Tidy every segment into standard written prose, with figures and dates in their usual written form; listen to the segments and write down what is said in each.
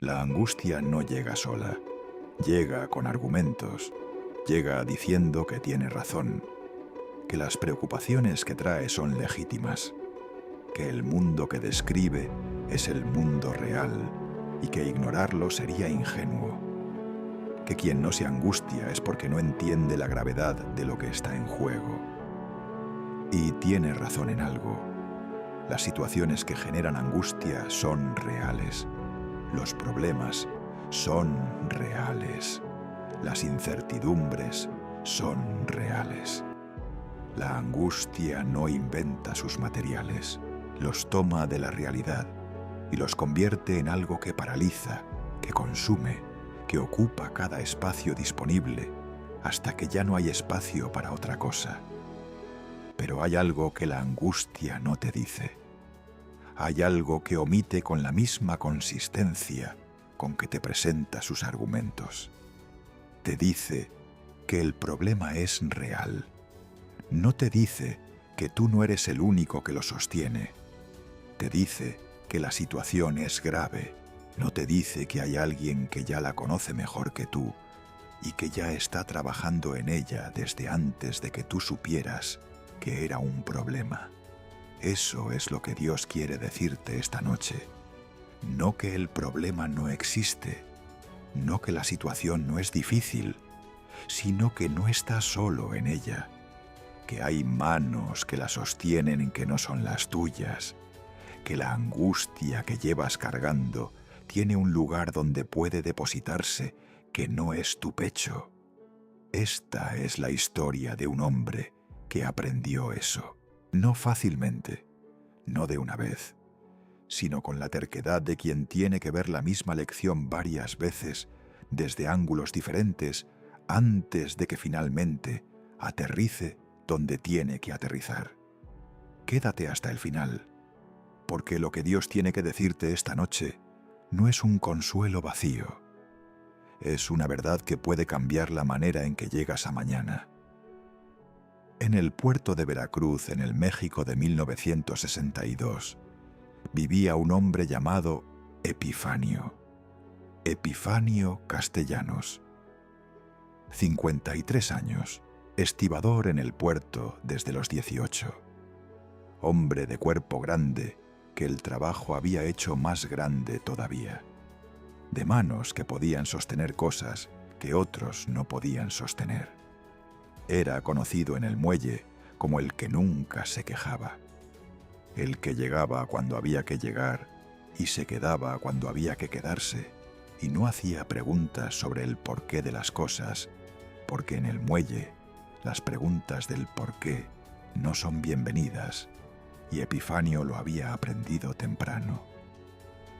La angustia no llega sola, llega con argumentos, llega diciendo que tiene razón, que las preocupaciones que trae son legítimas, que el mundo que describe es el mundo real y que ignorarlo sería ingenuo, que quien no se angustia es porque no entiende la gravedad de lo que está en juego. Y tiene razón en algo. Las situaciones que generan angustia son reales. Los problemas son reales. Las incertidumbres son reales. La angustia no inventa sus materiales, los toma de la realidad y los convierte en algo que paraliza, que consume, que ocupa cada espacio disponible hasta que ya no hay espacio para otra cosa. Pero hay algo que la angustia no te dice. Hay algo que omite con la misma consistencia con que te presenta sus argumentos. Te dice que el problema es real. No te dice que tú no eres el único que lo sostiene. Te dice que la situación es grave. No te dice que hay alguien que ya la conoce mejor que tú y que ya está trabajando en ella desde antes de que tú supieras que era un problema. Eso es lo que Dios quiere decirte esta noche. No que el problema no existe, no que la situación no es difícil, sino que no estás solo en ella, que hay manos que la sostienen que no son las tuyas, que la angustia que llevas cargando tiene un lugar donde puede depositarse que no es tu pecho. Esta es la historia de un hombre que aprendió eso. No fácilmente, no de una vez, sino con la terquedad de quien tiene que ver la misma lección varias veces, desde ángulos diferentes, antes de que finalmente aterrice donde tiene que aterrizar. Quédate hasta el final, porque lo que Dios tiene que decirte esta noche no es un consuelo vacío, es una verdad que puede cambiar la manera en que llegas a mañana. En el puerto de Veracruz, en el México de 1962, vivía un hombre llamado Epifanio Castellanos. 53 años, estibador en el puerto desde los 18. Hombre de cuerpo grande que el trabajo había hecho más grande todavía. De manos que podían sostener cosas que otros no podían sostener. Era conocido en el muelle como el que nunca se quejaba, el que llegaba cuando había que llegar y se quedaba cuando había que quedarse, y no hacía preguntas sobre el porqué de las cosas, porque en el muelle las preguntas del porqué no son bienvenidas, y Epifanio lo había aprendido temprano.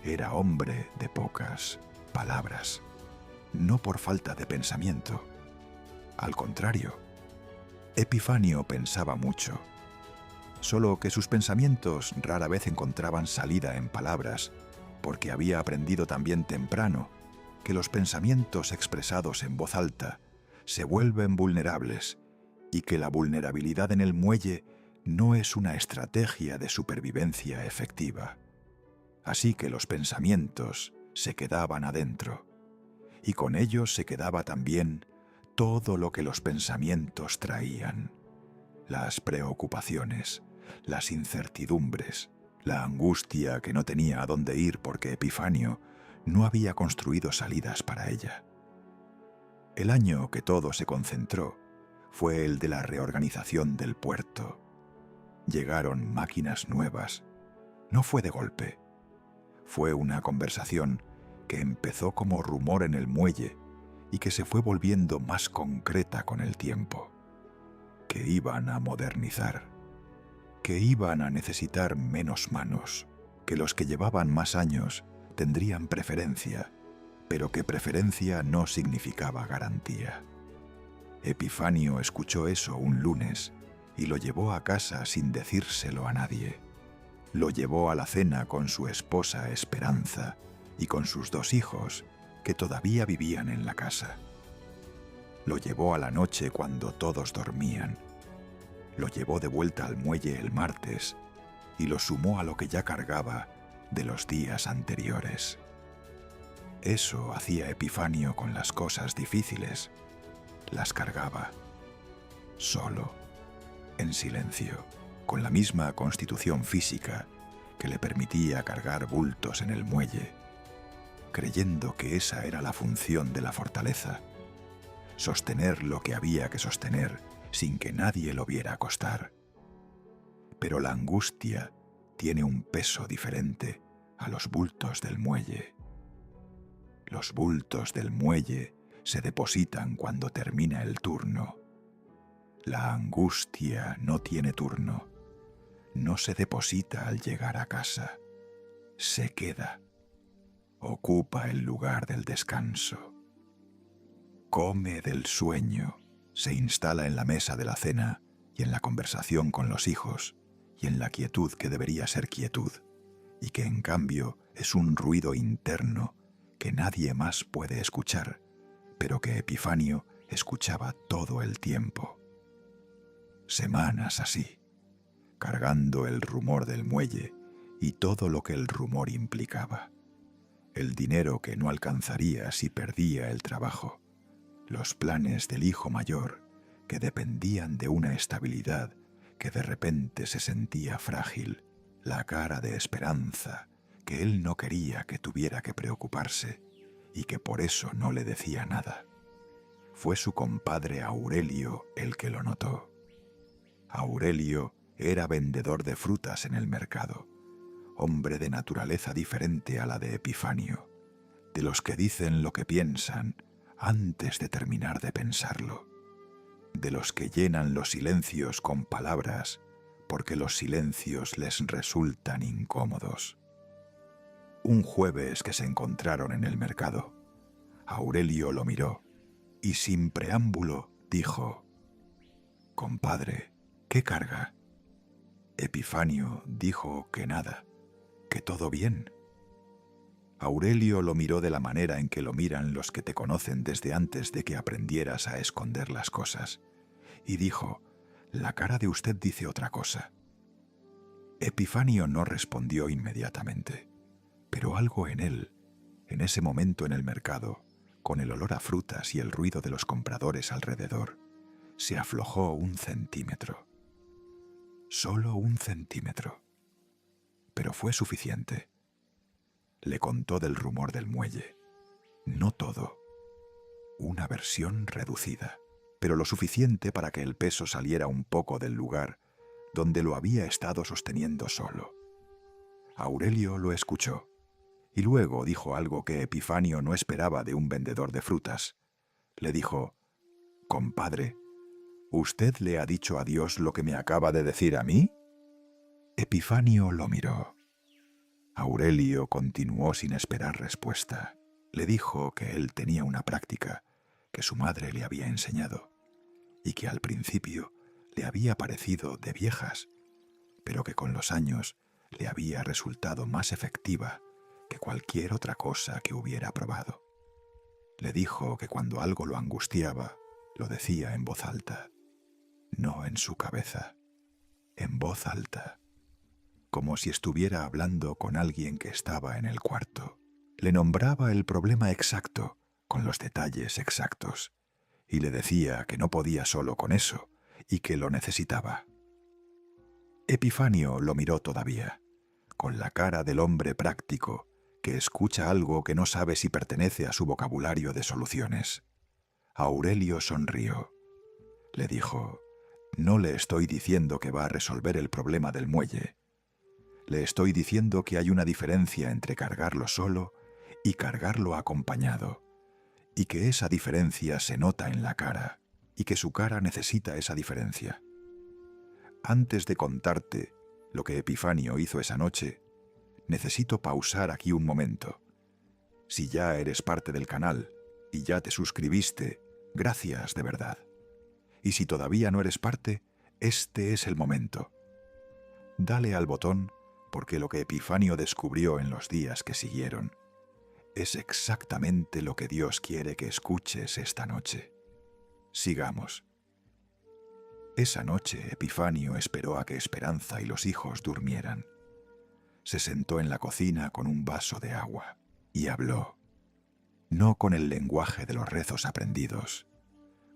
Era hombre de pocas palabras, no por falta de pensamiento. Al contrario, Epifanio pensaba mucho, solo que sus pensamientos rara vez encontraban salida en palabras, porque había aprendido también temprano que los pensamientos expresados en voz alta se vuelven vulnerables y que la vulnerabilidad en el muelle no es una estrategia de supervivencia efectiva. Así que los pensamientos se quedaban adentro, y con ellos se quedaba también todo lo que los pensamientos traían: las preocupaciones, las incertidumbres, la angustia que no tenía a dónde ir porque Epifanio no había construido salidas para ella. El año que todo se concentró fue el de la reorganización del puerto. Llegaron máquinas nuevas. No fue de golpe. Fue una conversación que empezó como rumor en el muelle y que se fue volviendo más concreta con el tiempo. Que iban a modernizar, que iban a necesitar menos manos, que los que llevaban más años tendrían preferencia, pero que preferencia no significaba garantía. Epifanio escuchó eso un lunes y lo llevó a casa sin decírselo a nadie. Lo llevó a la cena con su esposa Esperanza y con sus 2 hijos, que todavía vivían en la casa. Lo llevó a la noche cuando todos dormían. Lo llevó de vuelta al muelle el martes y lo sumó a lo que ya cargaba de los días anteriores. Eso hacía Epifanio con las cosas difíciles. Las cargaba, solo, en silencio, con la misma constitución física que le permitía cargar bultos en el muelle, creyendo que esa era la función de la fortaleza, sostener lo que había que sostener sin que nadie lo viera costar. Pero la angustia tiene un peso diferente a los bultos del muelle. Los bultos del muelle se depositan cuando termina el turno. La angustia no tiene turno. No se deposita al llegar a casa. Se queda. Ocupa el lugar del descanso. Come del sueño. Se instala en la mesa de la cena y en la conversación con los hijos y en la quietud que debería ser quietud y que en cambio es un ruido interno que nadie más puede escuchar, pero que Epifanio escuchaba todo el tiempo. Semanas así, cargando el rumor del muelle y todo lo que el rumor implicaba. El dinero que no alcanzaría si perdía el trabajo. Los planes del hijo mayor que dependían de una estabilidad que de repente se sentía frágil. La cara de esperanza que él no quería que tuviera que preocuparse y que por eso no le decía nada. Fue su compadre Aurelio el que lo notó. Aurelio era vendedor de frutas en el mercado, hombre de naturaleza diferente a la de Epifanio, de los que dicen lo que piensan antes de terminar de pensarlo, de los que llenan los silencios con palabras porque los silencios les resultan incómodos. Un jueves que se encontraron en el mercado, Aurelio lo miró y sin preámbulo dijo: «Compadre, ¿qué carga?» Epifanio dijo que nada, que todo bien. Aurelio lo miró de la manera en que lo miran los que te conocen desde antes de que aprendieras a esconder las cosas, y dijo: «La cara de usted dice otra cosa». Epifanio no respondió inmediatamente, pero algo en él, en ese momento en el mercado, con el olor a frutas y el ruido de los compradores alrededor, se aflojó 1 centímetro. Solo 1 centímetro. Pero fue suficiente. Le contó del rumor del muelle. No todo. Una versión reducida, pero lo suficiente para que el peso saliera un poco del lugar donde lo había estado sosteniendo solo. Aurelio lo escuchó, y luego dijo algo que Epifanio no esperaba de un vendedor de frutas. Le dijo: «Compadre, ¿usted le ha dicho a Dios lo que me acaba de decir a mí?» Epifanio lo miró. Aurelio continuó sin esperar respuesta. Le dijo que él tenía una práctica que su madre le había enseñado y que al principio le había parecido de viejas, pero que con los años le había resultado más efectiva que cualquier otra cosa que hubiera probado. Le dijo que cuando algo lo angustiaba, lo decía en voz alta, no en su cabeza, en voz alta, como si estuviera hablando con alguien que estaba en el cuarto. Le nombraba el problema exacto, con los detalles exactos, y le decía que no podía solo con eso y que lo necesitaba. Epifanio lo miró todavía, con la cara del hombre práctico que escucha algo que no sabe si pertenece a su vocabulario de soluciones. Aurelio sonrió. Le dijo: «No le estoy diciendo que va a resolver el problema del muelle. Le estoy diciendo que hay una diferencia entre cargarlo solo y cargarlo acompañado, y que esa diferencia se nota en la cara, y que su cara necesita esa diferencia. Antes de contarte lo que Epifanio hizo esa noche, necesito pausar aquí un momento. Si ya eres parte del canal y ya te suscribiste, gracias de verdad. Y si todavía no eres parte, este es el momento. Dale al botón, porque lo que Epifanio descubrió en los días que siguieron es exactamente lo que Dios quiere que escuches esta noche. Sigamos». Esa noche Epifanio esperó a que Esperanza y los hijos durmieran. Se sentó en la cocina con un vaso de agua y habló. no con el lenguaje de los rezos aprendidos,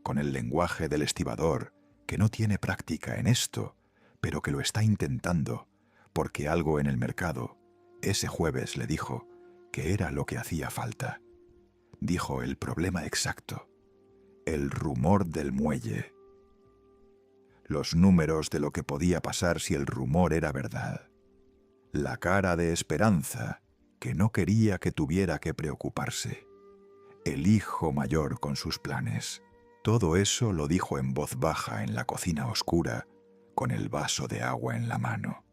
con el lenguaje del estibador que no tiene práctica en esto, pero que lo está intentando, porque algo en el mercado, ese jueves le dijo que era lo que hacía falta. Dijo el problema exacto, el rumor del muelle. Los números de lo que podía pasar si el rumor era verdad. La cara de Esperanza, que no quería que tuviera que preocuparse. El hijo mayor con sus planes. Todo eso lo dijo en voz baja en la cocina oscura, con el vaso de agua en la mano.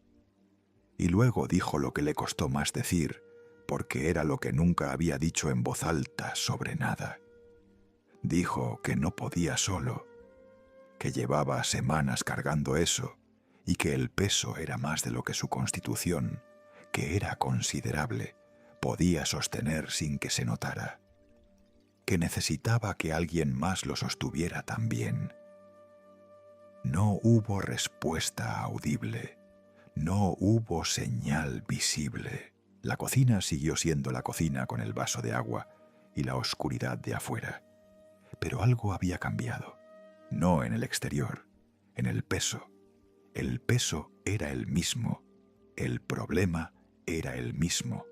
Y luego dijo lo que le costó más decir, porque era lo que nunca había dicho en voz alta sobre nada. Dijo que no podía solo, que llevaba semanas cargando eso y que el peso era más de lo que su constitución, que era considerable, podía sostener sin que se notara, que necesitaba que alguien más lo sostuviera también. No hubo respuesta audible, no hubo señal visible. La cocina siguió siendo la cocina con el vaso de agua y la oscuridad de afuera. Pero algo había cambiado, no en el exterior, en el peso. El peso era el mismo, el problema era el mismo.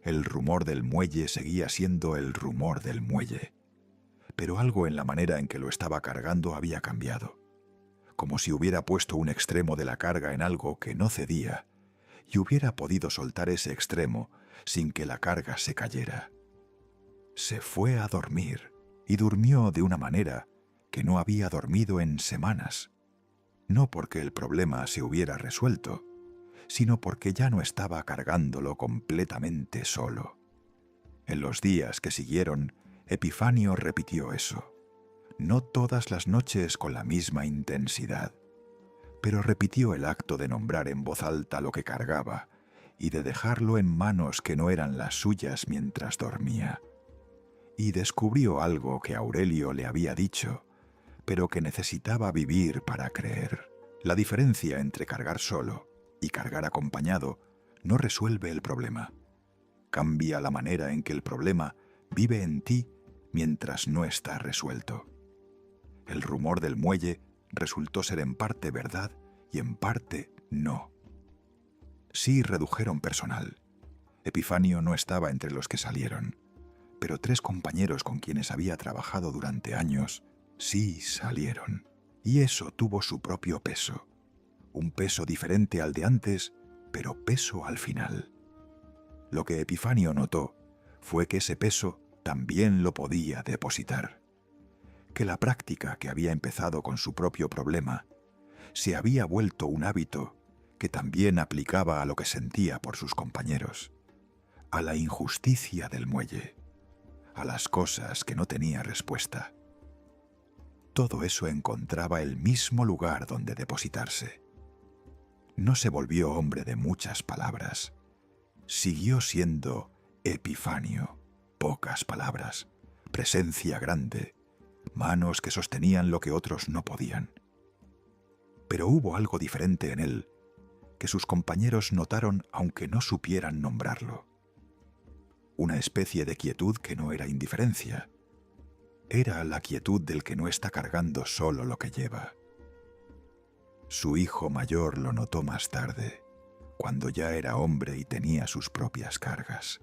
El rumor del muelle seguía siendo el rumor del muelle. Pero algo en la manera en que lo estaba cargando había cambiado, como si hubiera puesto un extremo de la carga en algo que no cedía y hubiera podido soltar ese extremo sin que la carga se cayera. Se fue a dormir y durmió de una manera que no había dormido en semanas, no porque el problema se hubiera resuelto, sino porque ya no estaba cargándolo completamente solo. En los días que siguieron, Epifanio repitió eso, no todas las noches con la misma intensidad, pero repitió el acto de nombrar en voz alta lo que cargaba y de dejarlo en manos que no eran las suyas mientras dormía. Y descubrió algo que Aurelio le había dicho, pero que necesitaba vivir para creer. La diferencia entre cargar solo y cargar acompañado no resuelve el problema. Cambia la manera en que el problema vive en ti mientras no está resuelto. El rumor del muelle resultó ser en parte verdad y en parte no. Sí redujeron personal. Epifanio no estaba entre los que salieron, pero 3 compañeros con quienes había trabajado durante años sí salieron. Y eso tuvo su propio peso. Un peso diferente al de antes, pero peso al final. Lo que Epifanio notó fue que ese peso también lo podía depositar. Que la práctica que había empezado con su propio problema se había vuelto un hábito que también aplicaba a lo que sentía por sus compañeros, a la injusticia del muelle, a las cosas que no tenía respuesta. Todo eso encontraba el mismo lugar donde depositarse. No se volvió hombre de muchas palabras. Siguió siendo Epifanio, pocas palabras, presencia grande, manos que sostenían lo que otros no podían. Pero hubo algo diferente en él, que sus compañeros notaron aunque no supieran nombrarlo. Una especie de quietud que no era indiferencia. Era la quietud del que no está cargando solo lo que lleva. Su hijo mayor lo notó más tarde, cuando ya era hombre y tenía sus propias cargas.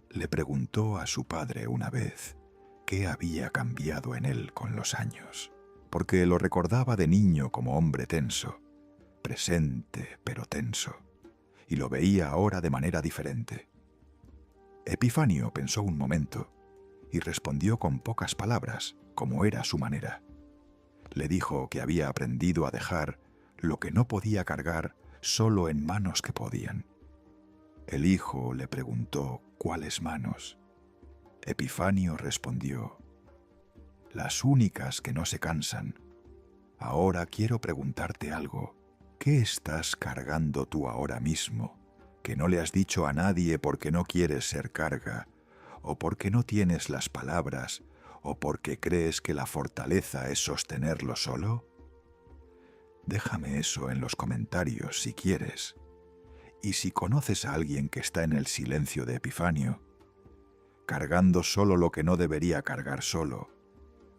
Le preguntó a su padre una vez qué había cambiado en él con los años, porque lo recordaba de niño como hombre tenso, presente pero tenso, y lo veía ahora de manera diferente. Epifanio pensó un momento y respondió con pocas palabras, como era su manera. Le dijo que había aprendido a dejar lo que no podía cargar solo en manos que podían. El hijo le preguntó cuáles manos. Epifanio respondió: las únicas que no se cansan. Ahora quiero preguntarte algo. ¿Qué estás cargando tú ahora mismo, que no le has dicho a nadie porque no quieres ser carga, o porque no tienes las palabras, o porque crees que la fortaleza es sostenerlo solo? Déjame eso en los comentarios si quieres. Y si conoces a alguien que está en el silencio de Epifanio, cargando solo lo que no debería cargar solo.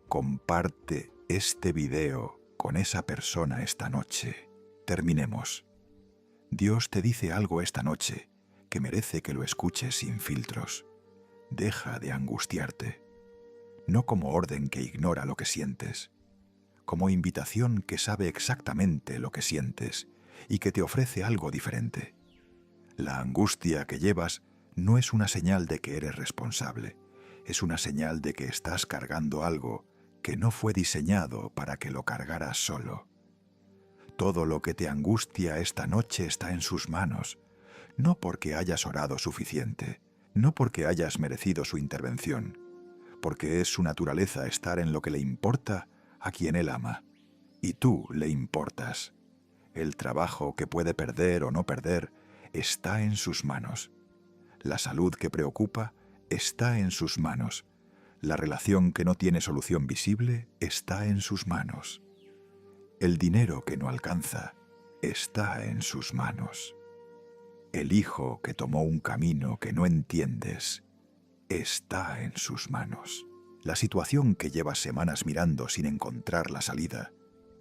Comparte este video con esa persona esta noche. Terminemos. Dios te dice algo esta noche que merece que lo escuches sin filtros. Deja de angustiarte. No como orden que ignora lo que sientes, como invitación que sabe exactamente lo que sientes y que te ofrece algo diferente. La angustia que llevas no es una señal de que eres responsable, es una señal de que estás cargando algo que no fue diseñado para que lo cargaras solo. Todo lo que te angustia esta noche está en sus manos, no porque hayas orado suficiente, no porque hayas merecido su intervención, porque es su naturaleza estar en lo que le importa a quien él ama, y tú le importas. El trabajo que puede perder o no perder está en sus manos. La salud que preocupa está en sus manos. La relación que no tiene solución visible está en sus manos. El dinero que no alcanza está en sus manos. El hijo que tomó un camino que no entiendes está en sus manos. La situación que llevas semanas mirando sin encontrar la salida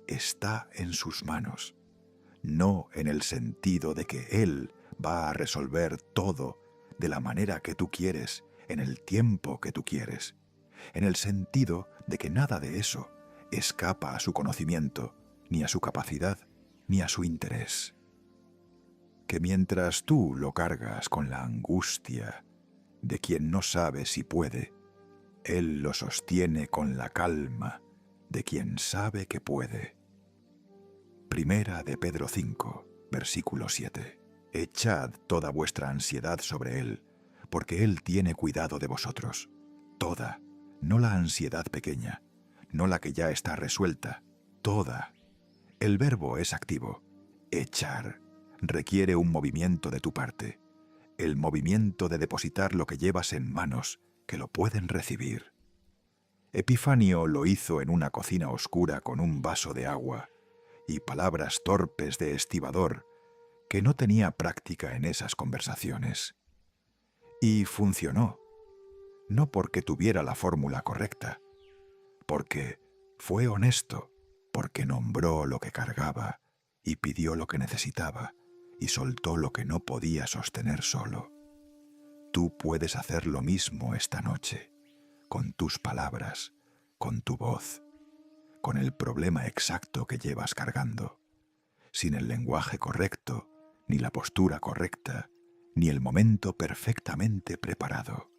está en sus manos. No en el sentido de que Él va a resolver todo de la manera que tú quieres, en el tiempo que tú quieres, en el sentido de que nada de eso escapa a su conocimiento, ni a su capacidad, ni a su interés. Que mientras tú lo cargas con la angustia de quien no sabe si puede, Él lo sostiene con la calma de quien sabe que puede. Primera de Pedro 5, versículo 7. Echad toda vuestra ansiedad sobre Él, porque Él tiene cuidado de vosotros. Toda, no la ansiedad pequeña, no la que ya está resuelta, toda. El verbo es activo. Echar requiere un movimiento de tu parte, el movimiento de depositar lo que llevas en manos que lo pueden recibir. Epifanio lo hizo en una cocina oscura con un vaso de agua y palabras torpes de estibador que no tenía práctica en esas conversaciones. Y funcionó, no porque tuviera la fórmula correcta, porque fue honesto, porque nombró lo que cargaba y pidió lo que necesitaba y soltó lo que no podía sostener solo. Tú puedes hacer lo mismo esta noche, con tus palabras, con tu voz, con el problema exacto que llevas cargando, sin el lenguaje correcto, ni la postura correcta, ni el momento perfectamente preparado.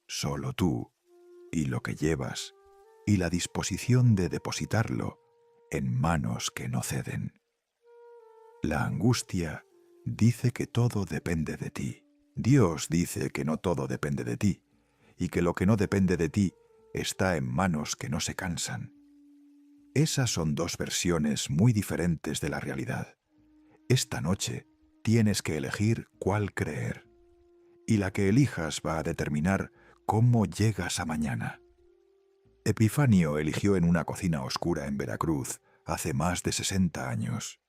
Solo tú y lo que llevas y la disposición de depositarlo en manos que no ceden. La angustia dice que todo depende de ti. Dios dice que no todo depende de ti y que lo que no depende de ti está en manos que no se cansan. Esas son dos versiones muy diferentes de la realidad. Esta noche tienes que elegir cuál creer, y la que elijas va a determinar cómo llegas a mañana. Epifanio eligió en una cocina oscura en Veracruz hace más de 60 años.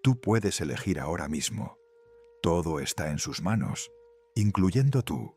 Tú puedes elegir ahora mismo. Todo está en sus manos, incluyendo tú.